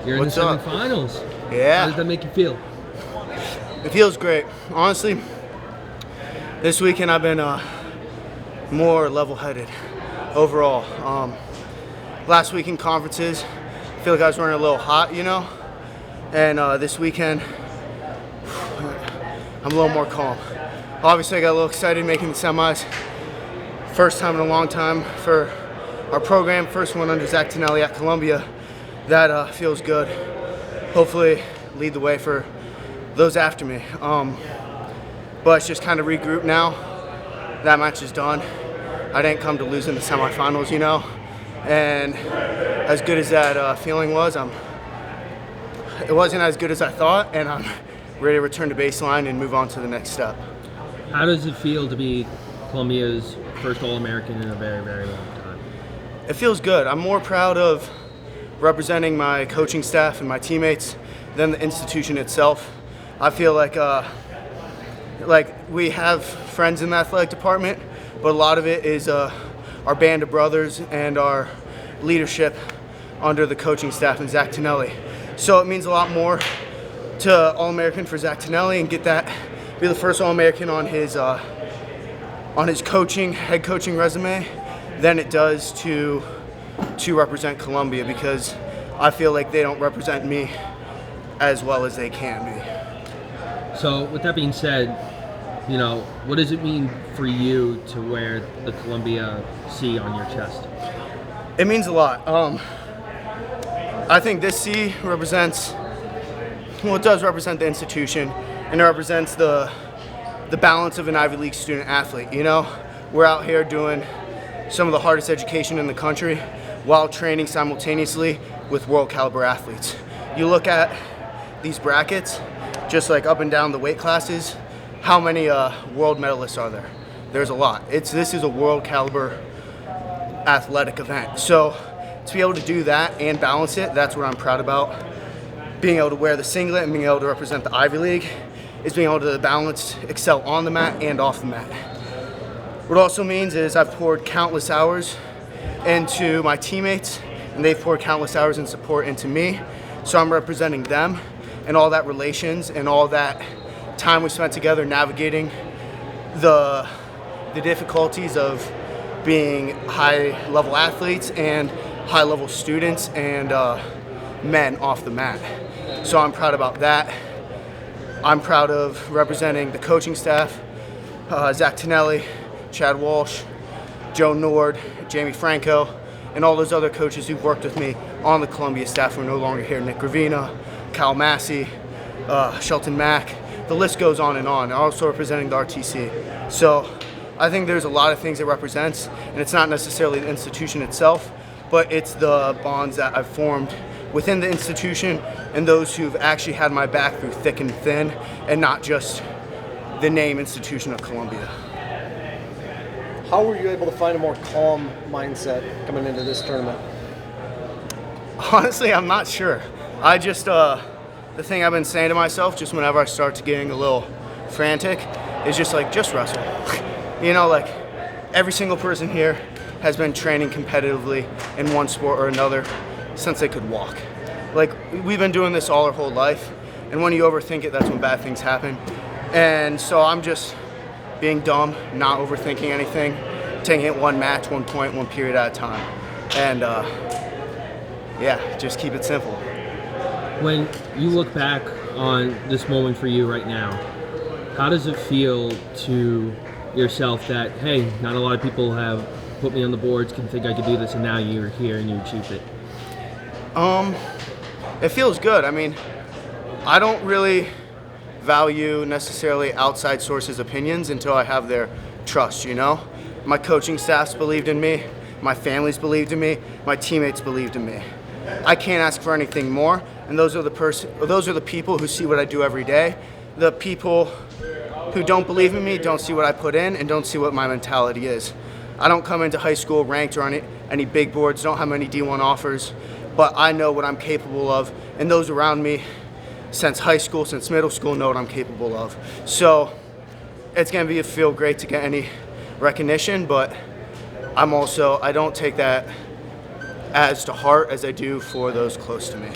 You're in What's the up? semifinals. Yeah. How does that make you feel? It feels great. Honestly, this weekend I've been more level-headed overall. Last week in conferences, I feel like I was running a little hot, and this weekend I'm a little more calm. Obviously, I got a little excited making the semis. First time in a long time for our program. First one under Zach Tonelli at Columbia. That feels good. Hopefully, lead the way for those after me. But it's just kind of regroup now. That match is done. I didn't come to lose in the semifinals, and as good as that feeling was, it wasn't as good as I thought, and I'm ready to return to baseline and move on to the next step. How does it feel to be Columbia's first All-American in a very, very long time? It feels good. I'm more proud of representing my coaching staff and my teammates than the institution itself. I feel like we have friends in the athletic department, but a lot of it is our band of brothers and our leadership under the coaching staff and Zach Tonelli. So it means a lot more to All-American for Zach Tonelli and be the first All-American on his head coaching resume than it does to represent Columbia, because I feel like they don't represent me as well as they can be. So with that being said, what does it mean for you to wear the Columbia C on your chest? It means a lot. I think this C represents, it does represent the institution, and it represents the balance of an Ivy League student athlete. We're out here doing some of the hardest education in the country while training simultaneously with world caliber athletes. You look at these brackets, just like up and down the weight classes, how many world medalists are there? There's a lot. This is a world caliber athletic event. So to be able to do that and balance it, that's what I'm proud about. Being able to wear the singlet and being able to represent the Ivy League is being able to balance, excel on the mat and off the mat. What it also means is I've poured countless hours into my teammates, and they've poured countless hours in support into me. So I'm representing them and all that relations and all that time we spent together navigating the difficulties of being high-level athletes and high-level students and men off the mat. So I'm proud about that. I'm proud of representing the coaching staff, Zach Tonelli, Chad Walsh, Joe Nord, Jamie Franco, and all those other coaches who've worked with me on the Columbia staff who are no longer here. Nick Gravina, Kyle Massey, Shelton Mack. The list goes on and on. I'm also representing the RTC. So I think there's a lot of things it represents, and it's not necessarily the institution itself, but it's the bonds that I've formed within the institution and those who've actually had my back through thick and thin, and not just the name institution of Columbia. How were you able to find a more calm mindset coming into this tournament? Honestly, I'm not sure. I just, the thing I've been saying to myself just whenever I start to getting a little frantic is just wrestle. Every single person here has been training competitively in one sport or another since they could walk. We've been doing this all our whole life, and when you overthink it, that's when bad things happen. And so I'm just being dumb, not overthinking anything, taking it one match, 1 point, 1 period at a time. And just keep it simple. When you look back on this moment for you right now, how does it feel to yourself that, hey, not a lot of people have put me on the boards, can think I could do this, and now you're here and you achieved it? It feels good. I don't really value necessarily outside sources' opinions until I have their trust, My coaching staffs believed in me, my families believed in me, my teammates believed in me. I can't ask for anything more, and those are the people who see what I do every day. The people who don't believe in me don't see what I put in and don't see what my mentality is. I don't come into high school ranked or on any big boards, don't have many D1 offers, but I know what I'm capable of, and those around me since high school, since middle school, know what I'm capable of. So it's going to feel great to get any recognition, but I don't take that as to heart as I do for those close to me.